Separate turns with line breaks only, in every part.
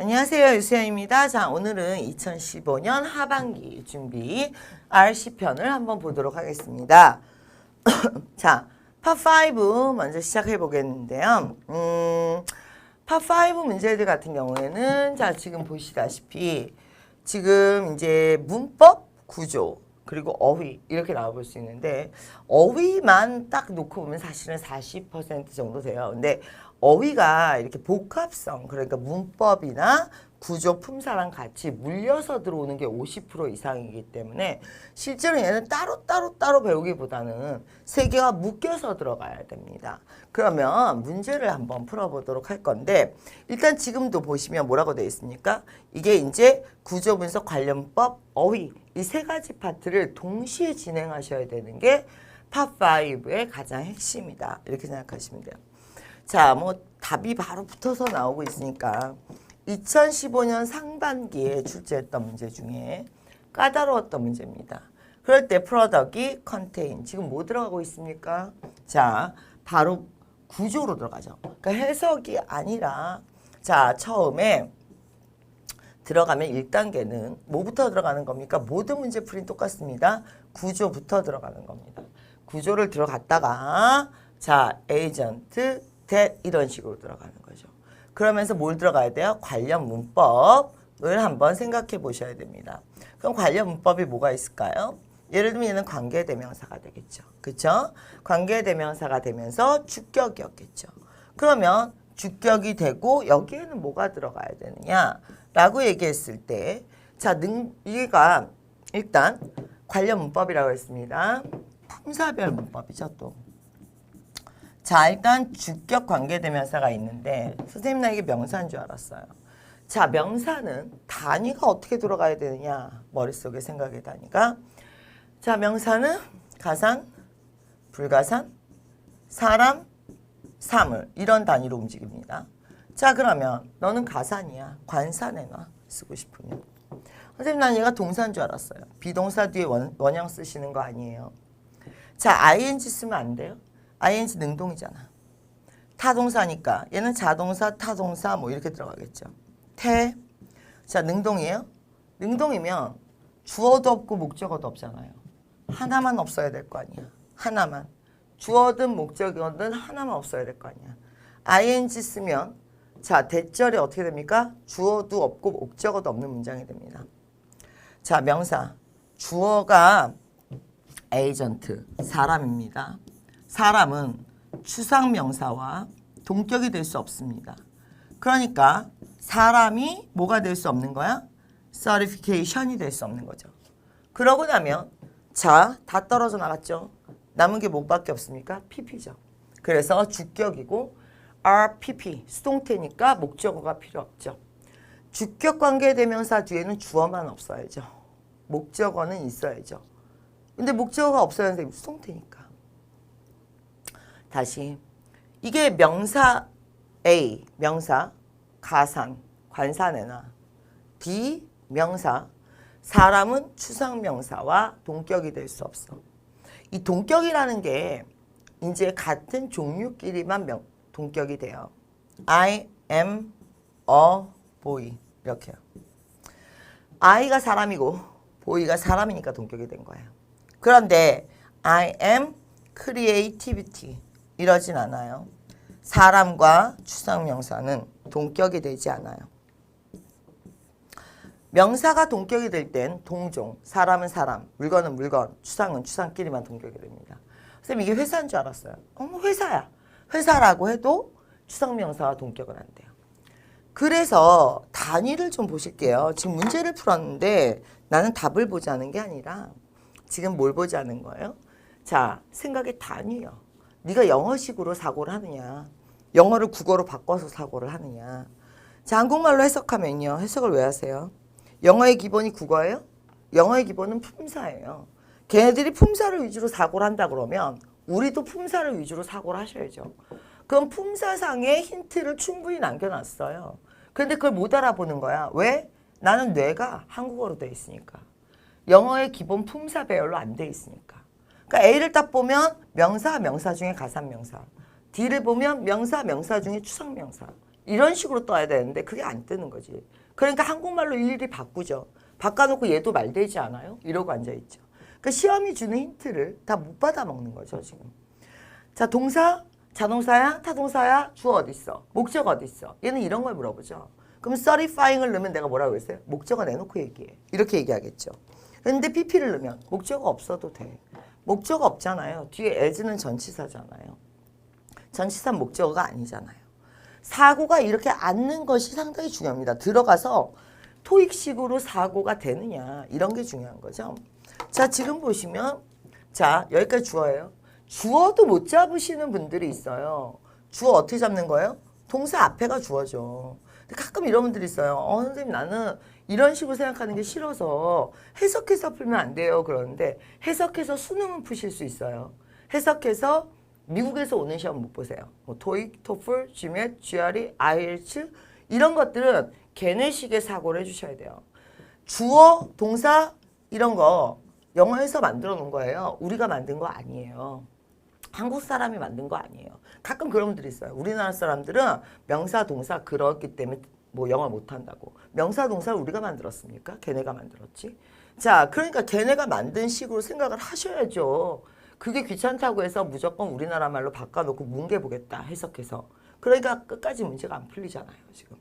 안녕하세요. 유수연입니다. 자, 오늘은 2015년 하반기 준비 RC편을 한번 보도록 하겠습니다. 자, 파5 먼저 시작해 보겠는데요. 파5 문제들 같은 경우에는 자, 지금 보시다시피 지금 이제 문법, 구조, 그리고 어휘 이렇게 나와볼 수 있는데 어휘만 딱 놓고 보면 사실은 40% 정도 돼요. 근데 어휘가 이렇게 복합성, 그러니까 문법이나 구조, 품사랑 같이 물려서 들어오는 게 50% 이상이기 때문에 실제로 얘는 따로 배우기보다는 세 개가 묶여서 들어가야 됩니다. 그러면 문제를 한번 풀어보도록 할 건데 일단 지금도 보시면 뭐라고 되어 있습니까? 이게 이제 구조 분석 관련법, 어휘 이 세 가지 파트를 동시에 진행하셔야 되는 게 파5의 가장 핵심이다. 이렇게 생각하시면 돼요. 자, 뭐 답이 바로 붙어서 나오고 있으니까 2015년 상반기에 출제했던 문제 중에 까다로웠던 문제입니다. 그럴 때 프로덕이 컨테인 지금 뭐 들어가고 있습니까? 자, 바로 구조로 들어가죠. 그러니까 해석이 아니라 자, 처음에 들어가면 1단계는 뭐부터 들어가는 겁니까? 모든 문제 풀이는 똑같습니다. 구조부터 들어가는 겁니다. 구조를 들어갔다가 자, 에이전트, that 이런 식으로 들어가는 거죠. 그러면서 뭘 들어가야 돼요? 관련 문법을 한번 생각해 보셔야 됩니다. 그럼 관련 문법이 뭐가 있을까요? 예를 들면 얘는 관계대명사가 되겠죠. 그렇죠? 관계대명사가 되면서 주격이었겠죠. 그러면 주격이 되고 여기에는 뭐가 들어가야 되느냐? 라고 얘기했을 때 자, 얘가 일단 관련 문법이라고 했습니다. 품사별 문법이죠, 또. 자, 일단 주격 관계대명사가 있는데 선생님 나 이게 명사인 줄 알았어요. 자, 명사는 단위가 어떻게 들어가야 되느냐? 머릿속에 생각의 단위가. 자, 명사는 가산, 불가산, 사람, 사물 이런 단위로 움직입니다. 자, 그러면 너는 가산이야. 관사내놔. 쓰고 싶으면. 선생님 난 얘가 동사인 줄 알았어요. 비동사 뒤에 원형 쓰시는 거 아니에요. 자, ing 쓰면 안 돼요. ing 능동이잖아. 타동사니까 얘는 자동사, 타동사 뭐 이렇게 들어가겠죠. 태. 자, 능동이에요. 능동이면 주어도 없고 목적어도 없잖아요. 하나만 없어야 될 거 아니야. 하나만. 주어든 목적어든 하나만 없어야 될 거 아니야. ing 쓰면 자, 대절이 어떻게 됩니까? 주어도 없고 목적어도 없는 문장이 됩니다. 자, 명사. 주어가 에이전트, 사람입니다. 사람은 추상명사와 동격이 될 수 없습니다. 그러니까 사람이 뭐가 될 수 없는 거야? certification이 될 수 없는 거죠. 그러고 나면 자, 다 떨어져 나갔죠. 남은 게 뭐밖에 없습니까? pp죠. 그래서 주격이고 RPP, 수동태니까 목적어가 필요 없죠. 주격 관계대명사 뒤에는 주어만 없어야죠. 목적어는 있어야죠. 근데 목적어가 없어야 하는데 수동태니까. 다시 이게 명사 A, 명사, 가산, 관사내나 D, 명사, 사람은 추상명사와 동격이 될 수 없어. 이 동격이라는 게 이제 같은 종류끼리만 동격이 돼요. I am a boy 이렇게요. I가 사람이고 boy가 사람이니까 동격이 된 거예요. 그런데 I am creativity 이러진 않아요. 사람과 추상명사는 동격이 되지 않아요. 명사가 동격이 될 땐 동종, 사람은 사람, 물건은 물건, 추상은 추상끼리만 동격이 됩니다. 선생님 이게 회사인 줄 알았어요. 회사야. 회사라고 해도 추상명사와 동격은 안 돼요. 그래서 단위를 좀 보실게요. 지금 문제를 풀었는데 나는 답을 보자는 게 아니라 지금 뭘 보자는 거예요? 자, 생각의 단위요. 네가 영어식으로 사고를 하느냐, 영어를 국어로 바꿔서 사고를 하느냐. 자, 한국말로 해석하면요. 해석을 왜 하세요? 영어의 기본이 국어예요? 영어의 기본은 품사예요. 걔네들이 품사를 위주로 사고를 한다 그러면 우리도 품사를 위주로 사고를 하셔야죠. 그럼 품사상의 힌트를 충분히 남겨놨어요. 그런데 그걸 못 알아보는 거야. 왜? 나는 뇌가 한국어로 돼 있으니까. 영어의 기본 품사 배열로 안 돼 있으니까. 그러니까 A를 딱 보면 명사, 명사 중에 가산명사. D를 보면 명사, 명사 중에 추상명사. 이런 식으로 떠야 되는데 그게 안 뜨는 거지. 그러니까 한국말로 일일이 바꾸죠. 바꿔놓고 얘도 말되지 않아요? 이러고 앉아있죠. 그러니까 시험이 주는 힌트를 다 못 받아먹는 거죠, 지금. 자, 동사, 자동사야, 타동사야, 주어 어디 있어? 목적 어디 있어? 얘는 이런 걸 물어보죠. 그럼 certifying을 넣으면 내가 뭐라고 했어요? 목적어 내놓고 얘기해. 이렇게 얘기하겠죠. 그런데 PP를 넣으면 목적어 없어도 돼. 목적어 없잖아요. 뒤에 as는 전치사잖아요. 전치사는 목적어가 아니잖아요. 사고가 이렇게 앉는 것이 상당히 중요합니다. 들어가서 토익식으로 사고가 되느냐 이런 게 중요한 거죠. 자, 지금 보시면 자, 여기까지 주어예요. 주어도 못 잡으시는 분들이 있어요. 주어 어떻게 잡는 거예요? 동사 앞에가 주어죠. 가끔 이런 분들이 있어요. 선생님 나는 이런 식으로 생각하는 게 싫어서 해석해서 풀면 안 돼요. 그러는데 해석해서 수능은 푸실 수 있어요. 해석해서 미국에서 오는 시험 못 보세요. 뭐 토익, 토플, GMAT, GRE, IELTS 이런 것들은 걔네식의 사고를 해주셔야 돼요. 주어, 동사 이런 거 영어에서 만들어 놓은 거예요. 우리가 만든 거 아니에요. 한국 사람이 만든 거 아니에요. 가끔 그런 분들이 있어요. 우리나라 사람들은 명사, 동사 그렇기 때문에 뭐 영어 못한다고. 명사, 동사를 우리가 만들었습니까? 걔네가 만들었지. 자, 그러니까 걔네가 만든 식으로 생각을 하셔야죠. 그게 귀찮다고 해서 무조건 우리나라 말로 바꿔놓고 뭉개보겠다 해석해서. 그러니까 끝까지 문제가 안 풀리잖아요, 지금.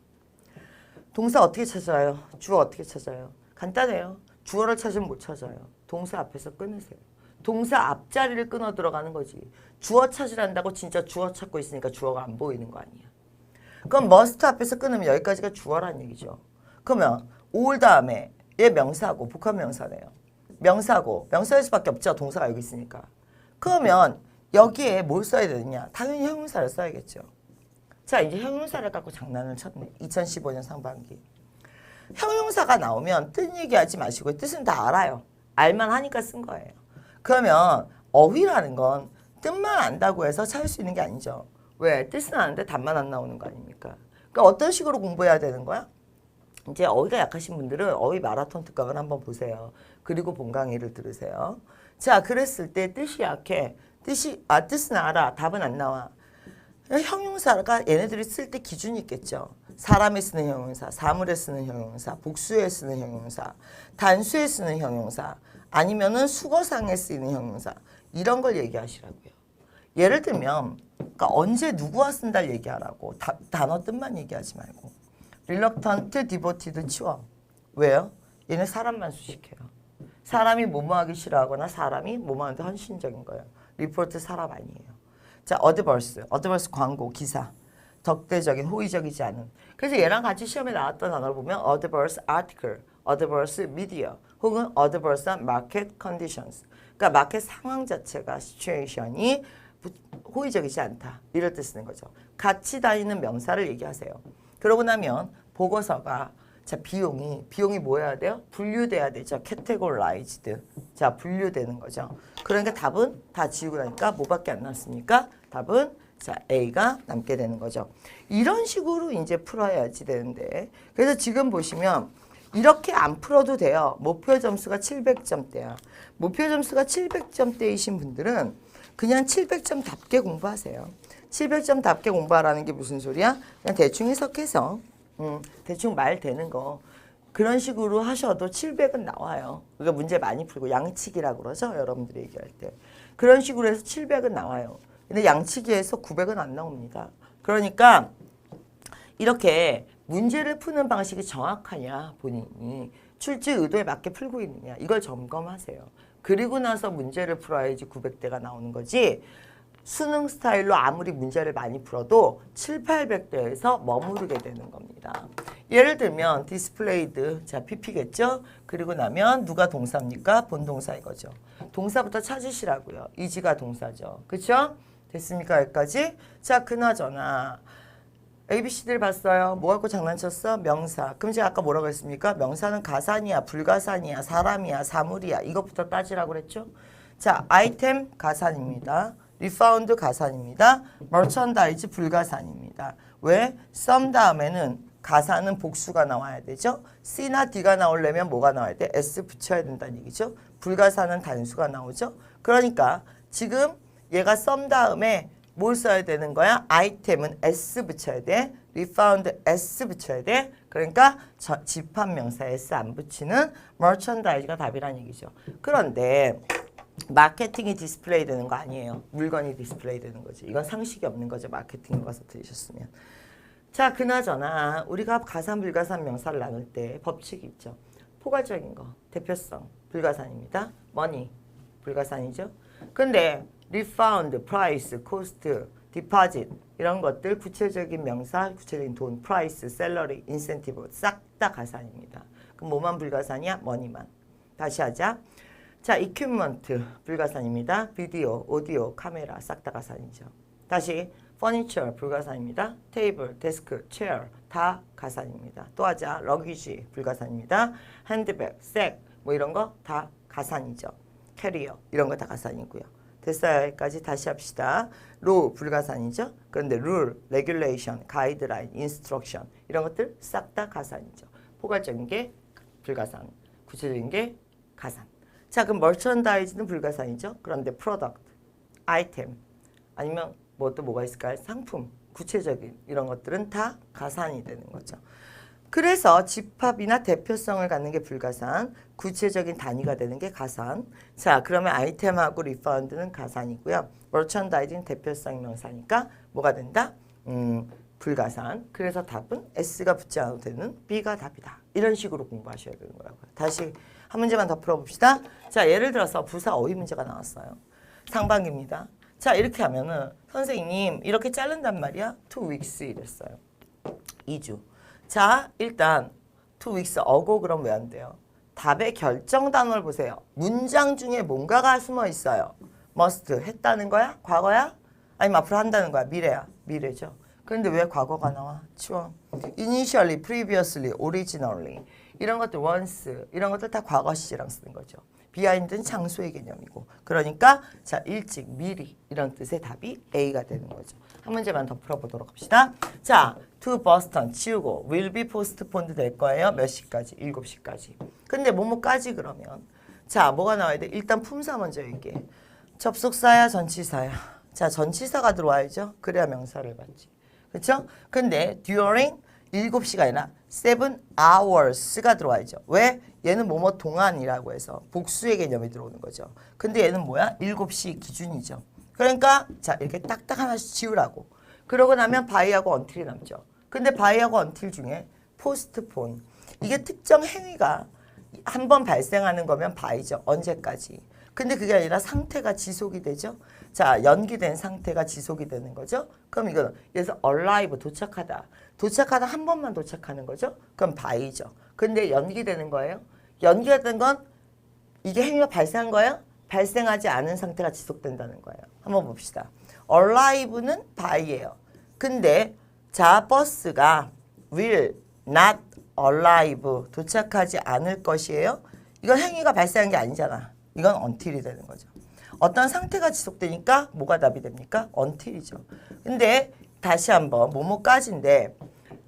동사 어떻게 찾아요? 주어 어떻게 찾아요? 간단해요. 주어를 찾으면 못 찾아요. 동사 앞에서 끊으세요. 동사 앞자리를 끊어 들어가는 거지. 주어 찾으란다고 진짜 주어 찾고 있으니까 주어가 안 보이는 거 아니야. 그럼 must 앞에서 끊으면 여기까지가 주어란 얘기죠. 그러면 올 다음에 얘 명사고 복합명사네요. 명사고 명사일 수밖에 없죠. 동사가 여기 있으니까. 그러면 여기에 뭘 써야 되느냐? 당연히 형용사를 써야겠죠. 자, 이제 형용사를 갖고 장난을 쳤네. 2015년 상반기. 형용사가 나오면 뜻 얘기하지 마시고 뜻은 다 알아요. 알만 하니까 쓴 거예요. 그러면 어휘라는 건 뜻만 안다고 해서 찾을 수 있는 게 아니죠. 왜? 뜻은 아는데 답만 안 나오는 거 아닙니까? 그러니까 어떤 식으로 공부해야 되는 거야? 이제 어휘가 약하신 분들은 어휘 마라톤 특강을 한번 보세요. 그리고 본 강의를 들으세요. 자, 그랬을 때 뜻이 약해. 뜻은 알아. 답은 안 나와. 형용사가 얘네들이 쓸 때 기준이 있겠죠. 사람에 쓰는 형용사, 사물에 쓰는 형용사, 복수에 쓰는 형용사, 단수에 쓰는 형용사, 아니면은 수거상에 쓰이는 형용사 이런 걸 얘기하시라고요. 예를 들면 그러니까 언제 누구와 쓴다를 얘기하라고 단어 뜻만 얘기하지 말고 reluctant, devoted 치워. 왜요? 얘네 사람만 수식해요. 사람이 뭐뭐 하기 싫어하거나 사람이 뭐뭐 하는데 헌신적인 거예요. report 사람 아니에요. 자, adverse 광고, 기사. 덕대적인, 호의적이지 않은. 그래서 얘랑 같이 시험에 나왔던 단어를 보면 adverse article, adverse media, 혹은 adverse market conditions. 그러니까 마켓 상황 자체가 situation이 호의적이지 않다. 이럴 때 쓰는 거죠. 같이 다니는 명사를 얘기하세요. 그러고 나면 보고서가 자, 비용이 뭐 해야 돼요? 분류돼야 되죠. categorized. 자, 분류되는 거죠. 그러니까 답은 다 지우고 나니까 뭐밖에 안 남습니까? 답은 자, A가 남게 되는 거죠. 이런 식으로 이제 풀어야지 되는데. 그래서 지금 보시면 이렇게 안 풀어도 돼요. 목표 점수가 700점대야. 목표 점수가 700점대이신 분들은 그냥 700점답게 공부하세요. 700점답게 공부하라는 게 무슨 소리야? 그냥 대충 해석해서 대충 말 되는 거 그런 식으로 하셔도 700은 나와요. 그러니까 문제 많이 풀고 양치기라고 그러죠. 여러분들이 얘기할 때. 그런 식으로 해서 700은 나와요. 근데 양치기에서 900은 안 나옵니다. 그러니까 이렇게 문제를 푸는 방식이 정확하냐 본인이 출제 의도에 맞게 풀고 있느냐 이걸 점검하세요. 그리고 나서 문제를 풀어야지 900대가 나오는 거지 수능 스타일로 아무리 문제를 많이 풀어도 7, 800대에서 머무르게 되는 겁니다. 예를 들면 displayed, 자 PP겠죠? 그리고 나면 누가 동사입니까? 본동사 이거죠. 동사부터 찾으시라고요. is가 동사죠. 그렇죠? 됐습니까? 여기까지? 자, 그나저나 ABCD를 봤어요. 뭐 갖고 장난쳤어? 명사. 그럼 제가 아까 뭐라고 했습니까? 명사는 가산이야, 불가산이야, 사람이야, 사물이야. 이것부터 따지라고 그랬죠? 자, 아이템 가산입니다. 리파운드 가산입니다. 머천다이즈 불가산입니다. 왜? 썸 다음에는 가산은 복수가 나와야 되죠. C나 D가 나오려면 뭐가 나와야 돼? S 붙여야 된다는 얘기죠. 불가산은 단수가 나오죠. 그러니까 지금 얘가 썸 다음에 뭘 써야 되는 거야? 아이템은 S 붙여야 돼. refound S 붙여야 돼. 그러니까 집합명사 S 안 붙이는 merchandise가 답이란 얘기죠. 그런데 마케팅이 디스플레이 되는 거 아니에요. 물건이 디스플레이 되는 거지. 이건 상식이 없는 거죠. 마케팅 가서 들으셨으면. 자, 그나저나 우리가 가산, 불가산 명사를 나눌 때 법칙이 있죠. 포괄적인 거, 대표성, 불가산입니다. money, 불가산이죠. 근데 refound, price, cost, deposit 이런 것들 구체적인 명사, 구체적인 돈, price, salary, incentive 싹 다 가산입니다. 그럼 뭐만 불가산이야? money만. 다시 하자. 자, equipment 불가산입니다. 비디오, 오디오, 카메라 싹 다 가산이죠. 다시 furniture 불가산입니다. 테이블, 데스크, 체어 다 가산입니다. 또 하자. 러기지 불가산입니다. 핸드백, 색 뭐 이런 거 다 가산이죠. 캐리어 이런 거 다 가산이고요. 됐어요. 여기까지 다시 합시다. 로 불가산이죠. 그런데 룰, 레귤레이션, 가이드라인, 인스트럭션 이런 것들 싹 다 가산이죠. 포괄적인 게 불가산, 구체적인 게 가산. 자, 그럼 머천다이즈는 불가산이죠. 그런데 프로덕트, 아이템 아니면 뭐 또 뭐가 있을까요? 상품, 구체적인 이런 것들은 다 가산이 되는 거죠. 그래서 집합이나 대표성을 갖는 게 불가산, 구체적인 단위가 되는 게 가산. 자, 그러면 아이템하고 리파운드는 가산이고요. 머천다이징 대표성 명사니까 뭐가 된다? 불가산. 그래서 답은 S가 붙지 않아도 되는 B가 답이다. 이런 식으로 공부하셔야 되는 거라고요. 다시 한 문제만 더 풀어봅시다. 자, 예를 들어서 부사 어휘 문제가 나왔어요. 상반기입니다. 자, 이렇게 하면은 선생님 이렇게 자른단 말이야. 2 weeks 이랬어요. 2주. 자, 일단 2 weeks 어고 그럼 왜 안 돼요? 답의 결정 단어를 보세요. 문장 중에 뭔가가 숨어 있어요. must 했다는 거야? 과거야? 아니면 앞으로 한다는 거야? 미래야? 미래죠. 그런데 왜 과거가 나와? 추워. initially, previously, originally 이런 것들 once 이런 것들 다 과거 시제랑 쓰는 거죠. behind는 장소의 개념이고 그러니까 자 일찍 미리 이런 뜻의 답이 A가 되는 거죠. 한 문제만 더 풀어보도록 합시다. 자, to Boston 치우고 will be postponed 될 거예요. 몇 시까지? 7시까지. 근데 뭐뭐까지 그러면 자 뭐가 나와야 돼? 일단 품사 먼저 얘기해. 접속사야 전치사야. 자 전치사가 들어와야죠. 그래야 명사를 받지. 그렇죠? 근데 during 7시가 아니라 7 hours가 들어와야죠. 왜? 얘는 뭐뭐 동안이라고 해서 복수의 개념이 들어오는 거죠. 근데 얘는 뭐야? 7시 기준이죠. 그러니까 자 이렇게 딱딱 하나씩 지우라고. 그러고 나면 by하고 until이 남죠. 근데 by하고 until 중에 postpone 이게 특정 행위가 한 번 발생하는 거면 by죠. 언제까지. 근데 그게 아니라 상태가 지속이 되죠. 자, 연기된 상태가 지속이 되는 거죠. 그럼 이거는 그래서 arrive 도착하다. 도착하다 한 번만 도착하는 거죠. 그럼 by죠. 근데 연기되는 거예요. 연기가 된 건 이게 행위가 발생한 거예요? 발생하지 않은 상태가 지속된다는 거예요. 한번 봅시다. arrive는 by예요. 근데 자, 버스가 will not arrive 도착하지 않을 것이에요. 이건 행위가 발생한 게 아니잖아. 이건 until이 되는 거죠. 어떤 상태가 지속되니까 뭐가 답이 됩니까? until이죠. 근데 다시 한번 뭐뭐까지인데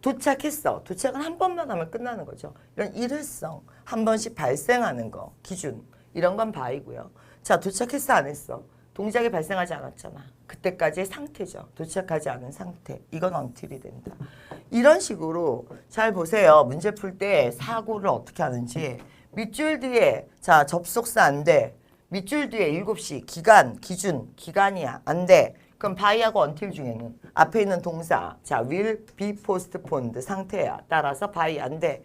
도착했어. 도착은 한 번만 하면 끝나는 거죠. 이런 일회성 한 번씩 발생하는 거 기준 이런 건 by고요. 자 도착했어 안 했어? 동작이 발생하지 않았잖아. 그때까지의 상태죠. 도착하지 않은 상태. 이건 until이 된다. 이런 식으로 잘 보세요. 문제 풀 때 사고를 어떻게 하는지. 밑줄 뒤에 자 접속사 안 돼. 밑줄 뒤에 7시 기간 기준 기간이야 안 돼. 그럼 by하고 until 중에는 앞에 있는 동사 자 will be postponed 상태야. 따라서 by 안 돼.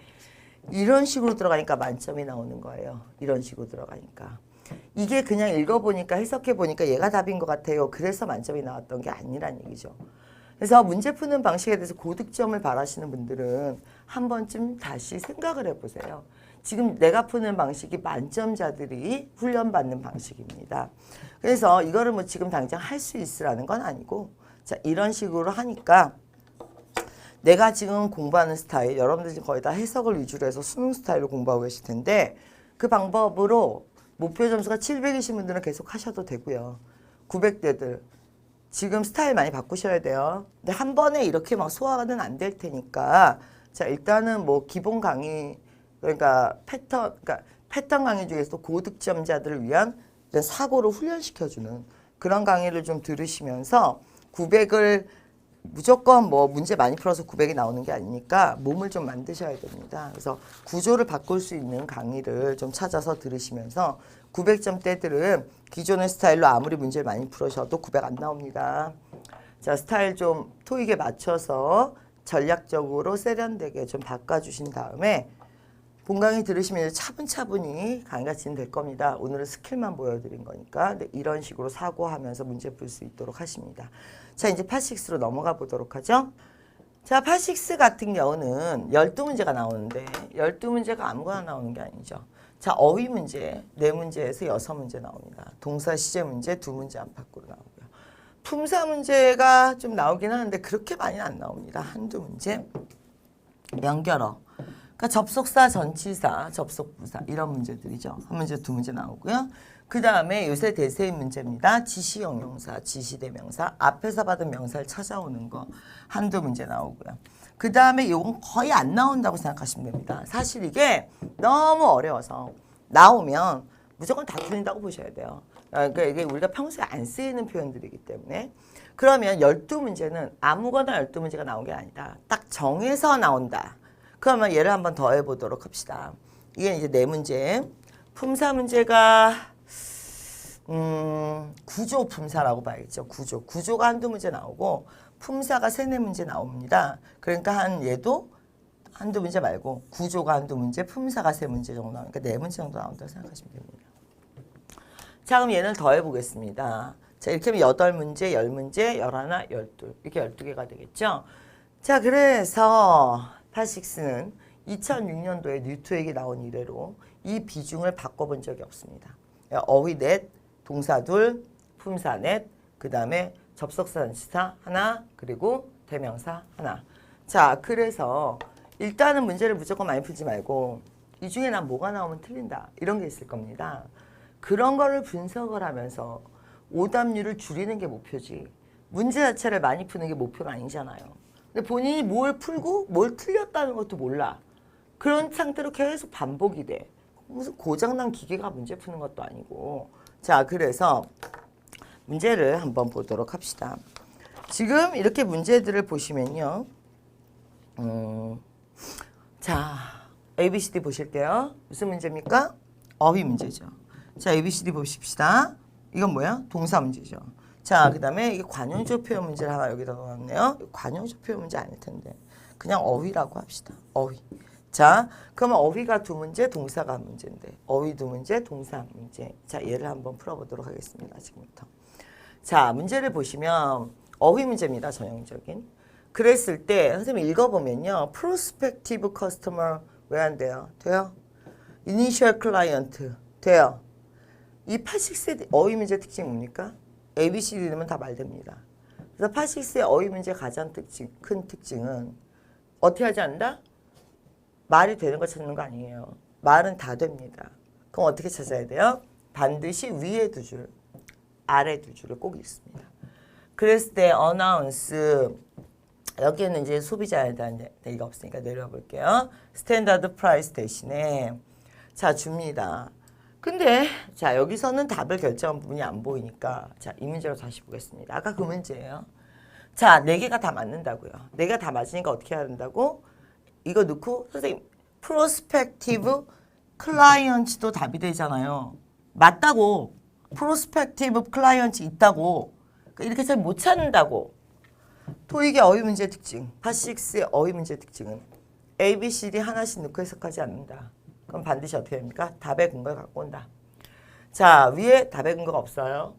이런 식으로 들어가니까 만점이 나오는 거예요. 이런 식으로 들어가니까. 이게 그냥 읽어보니까 해석해보니까 얘가 답인 것 같아요. 그래서 만점이 나왔던 게 아니란 얘기죠. 그래서 문제 푸는 방식에 대해서 고득점을 바라시는 분들은 한 번쯤 다시 생각을 해보세요. 지금 내가 푸는 방식이 만점자들이 훈련받는 방식입니다. 그래서 이거를 뭐 지금 당장 할 수 있으라는 건 아니고 자 이런 식으로 하니까 내가 지금 공부하는 스타일 여러분들 거의 다 해석을 위주로 해서 수능 스타일로 공부하고 계실 텐데 그 방법으로 목표 점수가 700이신 분들은 계속 하셔도 되고요. 900대들 지금 스타일 많이 바꾸셔야 돼요. 근데 한 번에 이렇게 막 소화는 안 될 테니까 자 일단은 뭐 기본 강의 그러니까 패턴 강의 중에서도 고득점자들을 위한 사고를 훈련시켜주는 그런 강의를 좀 들으시면서 900을 무조건 뭐 문제 많이 풀어서 900이 나오는 게 아니니까 몸을 좀 만드셔야 됩니다. 그래서 구조를 바꿀 수 있는 강의를 좀 찾아서 들으시면서 900점대들은 기존의 스타일로 아무리 문제를 많이 풀으셔도 900 안 나옵니다. 자, 스타일 좀 토익에 맞춰서 전략적으로 세련되게 좀 바꿔주신 다음에 본 강의 들으시면 차분차분히 강의가 진행될 겁니다. 오늘은 스킬만 보여드린 거니까 이런 식으로 사고하면서 문제 풀 수 있도록 하십니다. 자, 이제 파6로 넘어가 보도록 하죠. 자, 파6 같은 경우는 12문제가 나오는데 12문제가 아무거나 나오는 게 아니죠. 자, 어휘 문제 4문제에서 6문제 나옵니다. 동사 시제 문제 2문제 안팎으로 나오고요. 품사 문제가 좀 나오긴 하는데 그렇게 많이 안 나옵니다. 한두 문제. 연결어. 그러니까 접속사, 전치사, 접속부사 이런 문제들이죠. 한 문제, 2문제 나오고요. 그 다음에 요새 대세인 문제입니다. 지시형용사, 지시대명사, 앞에서 받은 명사를 찾아오는 거 한두 문제 나오고요. 그 다음에 이건 거의 안 나온다고 생각하시면 됩니다. 사실 이게 너무 어려워서 나오면 무조건 다 틀린다고 보셔야 돼요. 그러니까 이게 우리가 평소에 안 쓰이는 표현들이기 때문에 그러면 12문제는 아무거나 12문제가 나온 게 아니다. 딱 정해서 나온다. 그러면 얘를 한번 더 해보도록 합시다. 이게 이제 4문제. 품사 문제가 구조 품사라고 봐야겠죠. 구조가 한두 문제 나오고 품사가 3-4문제 나옵니다. 그러니까 얘도 한두 문제 말고 구조가 한두 문제, 품사가 3문제 정도 나오니까 4문제 정도 나온다고 생각하시면 됩니다. 자, 그럼 얘는 더 해보겠습니다. 자, 이렇게 하면 8문제, 10문제, 11, 12 이렇게 12개가 되겠죠. 자, 그래서 파6는 2006년도에 뉴토액이 나온 이래로 이 비중을 바꿔본 적이 없습니다. 어휘 넷, 동사 둘, 품사 넷, 그 다음에 접속사 전치사 하나, 그리고 대명사 하나. 자, 그래서 일단은 문제를 무조건 많이 풀지 말고 이 중에 난 뭐가 나오면 틀린다 이런 게 있을 겁니다. 그런 거를 분석을 하면서 오답률을 줄이는 게 목표지 문제 자체를 많이 푸는 게 목표가 아니잖아요. 근데 본인이 뭘 풀고 뭘 틀렸다는 것도 몰라. 그런 상태로 계속 반복이 돼. 무슨 고장난 기계가 문제 푸는 것도 아니고. 자, 그래서 문제를 한번 보도록 합시다. 지금 이렇게 문제들을 보시면요. 자, ABCD 보실게요. 무슨 문제입니까? 어휘 문제죠. 자, ABCD 보십시다. 이건 뭐야? 동사 문제죠. 자, 그 다음에 이게 관용적 표현 문제를 하나 여기다 넣었네요. 관용적 표현 문제 아닐 텐데. 그냥 어휘라고 합시다. 어휘. 자, 그러면 어휘가 2문제, 동사가 1문제인데. 어휘 2문제, 동사 1문제. 자, 얘를 한번 풀어보도록 하겠습니다. 지금부터. 자, 문제를 보시면 어휘 문제입니다. 전형적인. 그랬을 때 선생님 읽어보면요. Prospective customer 왜 안 돼요? 돼요? Initial client 돼요? 이 파6의 어휘 문제 특징이 뭡니까? ABCD 넣으면 다 말됩니다. 그래서 파6의 어휘 문제 가장 큰 특징은 어떻게 하지 않는다? 말이 되는 거 찾는 거 아니에요. 말은 다 됩니다. 그럼 어떻게 찾아야 돼요? 반드시 위에 2줄, 아래 2줄을 꼭 읽습니다. 그랬을 때 announce 여기에는 이제 소비자에 대한 얘기가 없으니까 내려볼게요. 스탠다드 프라이스 대신에 자 줍니다. 근데 자 여기서는 답을 결정한 부분이 안 보이니까 자 이 문제로 다시 보겠습니다. 아까 그 문제예요. 자 4개가 다 맞는다고요. 4개가 다 맞으니까 어떻게 해야 된다고? 이거 넣고 선생님 프로스펙티브 클라이언츠도 답이 되잖아요. 맞다고. 프로스펙티브 클라이언츠 있다고. 이렇게 잘 못 찾는다고. 토익의 어휘 문제 특징. 파6의 어휘 문제 특징은 A, B, C, D 하나씩 넣고 해석하지 않는다. 그럼 반드시 어떻게 됩니까? 답의 근거를 갖고 온다. 자, 위에 답의 근거가 없어요.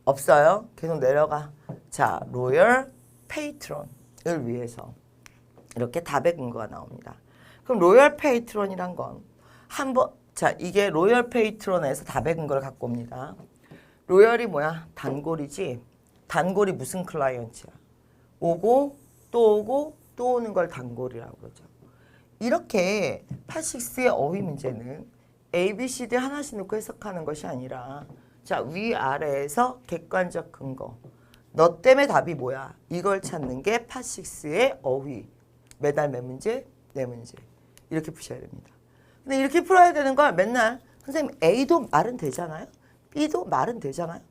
없어요. 계속 내려가. 자, 로열 페이트론을 위해서 이렇게 답의 근거가 나옵니다. 그럼 로열 페이트론이란 건 한번 자, 이게 로열 페이트론에서 답의 근거를 갖고 옵니다. 로열이 뭐야? 단골이지. 단골이 무슨 클라이언트야? 오고 또 오고 또 오는 걸 단골이라고 그러죠. 이렇게 파6의 어휘 문제는 A, B, C, D 하나씩 놓고 해석하는 것이 아니라 자, 위아래에서 객관적 근거. 너 때문에 답이 뭐야? 이걸 찾는 게 파6의 어휘. 매달 몇 문제? 4문제. 이렇게 푸셔야 됩니다. 근데 이렇게 풀어야 되는 걸 맨날 선생님 A도 말은 되잖아요. B도 말은 되잖아요.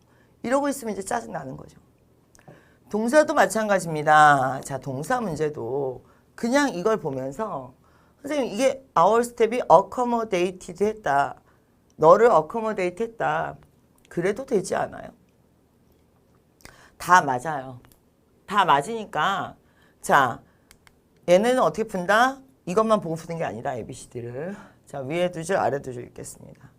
이러고 있으면 이제 짜증나는 거죠. 동사도 마찬가지입니다. 자, 동사 문제도 그냥 이걸 보면서 선생님 이게 our step이 accommodated 했다. 너를 accommodate 했다. 그래도 되지 않아요? 다 맞아요. 다 맞으니까 자, 얘네는 어떻게 푼다? 이것만 보고 푸는 게 아니라 ABCD를 자, 위에 두 줄 아래 두 줄 읽겠습니다.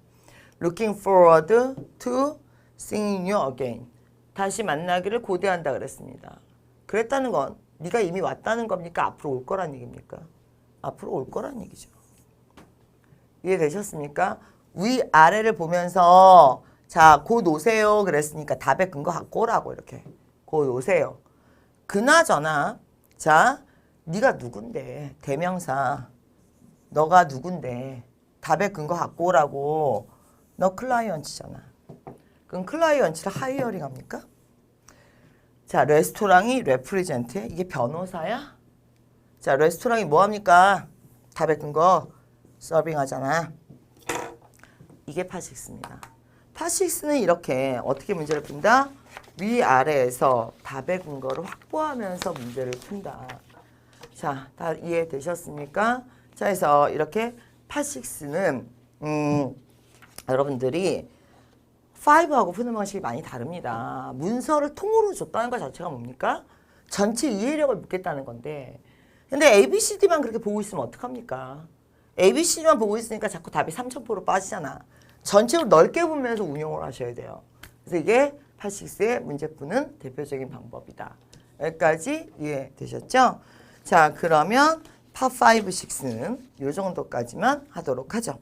Looking forward to seeing you again. 다시 만나기를 고대한다 그랬습니다. 그랬다는 건 네가 이미 왔다는 겁니까? 앞으로 올 거란 얘기입니까? 앞으로 올 거란 얘기죠. 이해되셨습니까? 위아래를 보면서 자, 곧 오세요 그랬으니까 답의 근거 갖고 오라고 이렇게. 곧 오세요. 그나저나 자, 네가 누군데? 대명사. 너가 누군데? 답의 근거 갖고 오라고. 너 클라이언트잖아. 그럼 클라이언트를 하이어링 합니까? 자, 레스토랑이 레프리젠트에 이게 변호사야? 자, 레스토랑이 뭐 합니까? 답의 근거 서빙 하잖아. 이게 파식스입니다. 파식스는 이렇게 어떻게 문제를 푼다? 위아래에서 답의 근거를 확보하면서 문제를 푼다. 자, 다 이해되셨습니까? 자, 그래서 이렇게 파식스는 여러분들이 5하고 푸는 방식이 많이 다릅니다. 문서를 통으로 줬다는 것 자체가 뭡니까? 전체 이해력을 묻겠다는 건데 근데 ABCD만 그렇게 보고 있으면 어떡합니까? ABCD만 보고 있으니까 자꾸 답이 3000%로 빠지잖아. 전체로 넓게 보면서 운용을 하셔야 돼요. 그래서 이게 86의 문제 푸는 대표적인 방법이다. 여기까지 이해되셨죠? 자, 그러면 파 5, 6는 이 정도까지만 하도록 하죠.